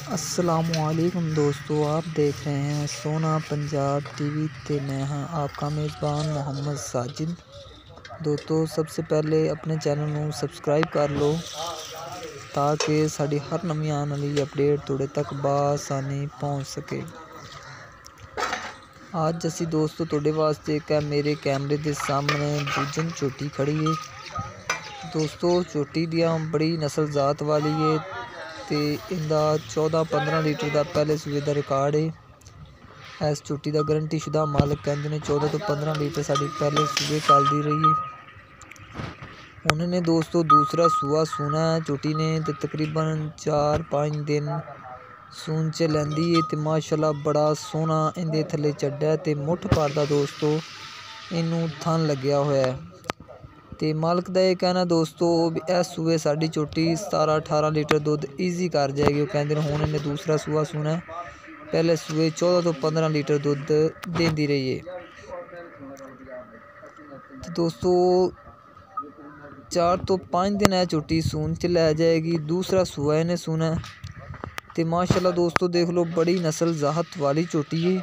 अस्सलामुअलैकुम दोस्तों, आप देख रहे हैं सोना पंजाब टीवी ते मैं हाँ आपका मेज़बान मोहम्मद साजिद। दोस्तों सबसे पहले अपने चैनल ਨੂੰ सब्सक्राइब कर लो ताकि साड़ी हर नवी आने वाली अपडेट तुहाडे तक बासानी पहुँच सके। आज असी दोस्तों तुहाडे वास्ते एक मेरे कैमरे के सामने दूजन झोटी खड़ी है। दोस्तों झोटी दियाँ बड़ी नस्ल जात वाली है ते इंदा 14-15 लीटर का पहले सूबे का रिकॉर्ड है। इस झोटी का गारंटी शुदा मालिक कहते हैं 14 तो 15 लीटर साड़ी पहले सूबे चलती रही है। उन्होंने दोस्तों दूसरा सूआ सूना है झोटी ने तो तकरीबन 4-5 दिन सून च लैंदी है तो माशाल्लाह बड़ा सोहना इंदे थले चड्डा है तो मुठ पारदा दोस्तों इनू थन लग्या होया है। तो मालिक का यह कहना दोस्तों इस सूए साड़ी झोटी 17-18 लीटर दुध ईजी कर जाएगी। वो कहते हैं हूँ इन्हें दूसरा सूआ सूना है, पहले सूए 14 तो 15 लीटर दुध देती रही है। तो दोस्तों 4 तो 5 दिन है झोटी सून च लै जाएगी। दूसरा सूआ इन्हें सूना है तो माशाल्लाह दोस्तों देख लो बड़ी नस्ल जाहत वाली झोटी है।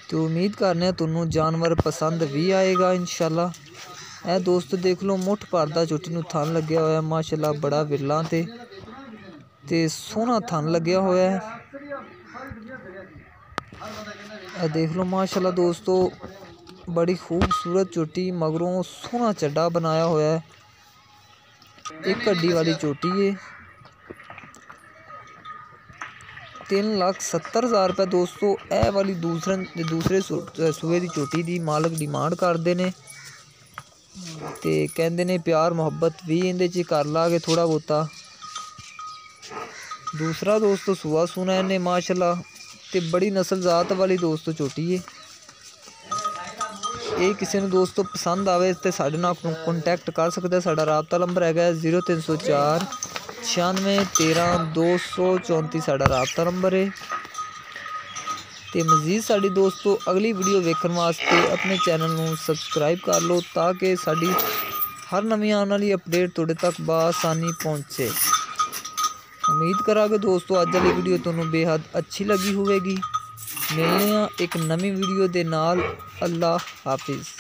तो उम्मीद करने तुहानू जानवर पसंद भी आएगा इंशाल्लाह। ए दोस्तों देख लो मुठ भरदा झोटी नू थन लग्या होया माशाल्लाह बड़ा विरला ते सोहना थन लग्या होया है। ए देख लो माशाल्लाह दोस्तों बड़ी खूबसूरत झोटी मगरों सोहना चड्डा बनाया होया है। एक हड्डी वाली झोटी है। 3,70,000 रुपये दोस्तों ए वाली दूसरे सूए की झोटी की मालिक डिमांड करते हैं तो कहते ने प्यार मुहब्बत भी इहदे च कर लागे थोड़ा बहुता। दूसरा दोस्तों सूआ सूना इन्हें माशाल्लाह तो बड़ी नस्ल जात वाली दोस्तों झोटी है। ये किसी ने दोस्तों पसंद आवे तो साडे नाल कॉन्टैक्ट कर सकते। साडा राबता नंबर है 0304 96 13 234 साडा राबता नंबर है। तो मजीद साड़ी दोस्तों अगली वीडियो वेखण वास्ते अपने चैनल को सब्सक्राइब कर लो ताकि साड़ी हर नवी आने वाली अपडेट तुहाडे तक बासानी पहुँचे। उम्मीद करांगे दोस्तों अज वाली वीडियो तुहानू बेहद अच्छी लगी होगी। मिलने एक नवी वीडियो के नाल। अल्लाह हाफिज़।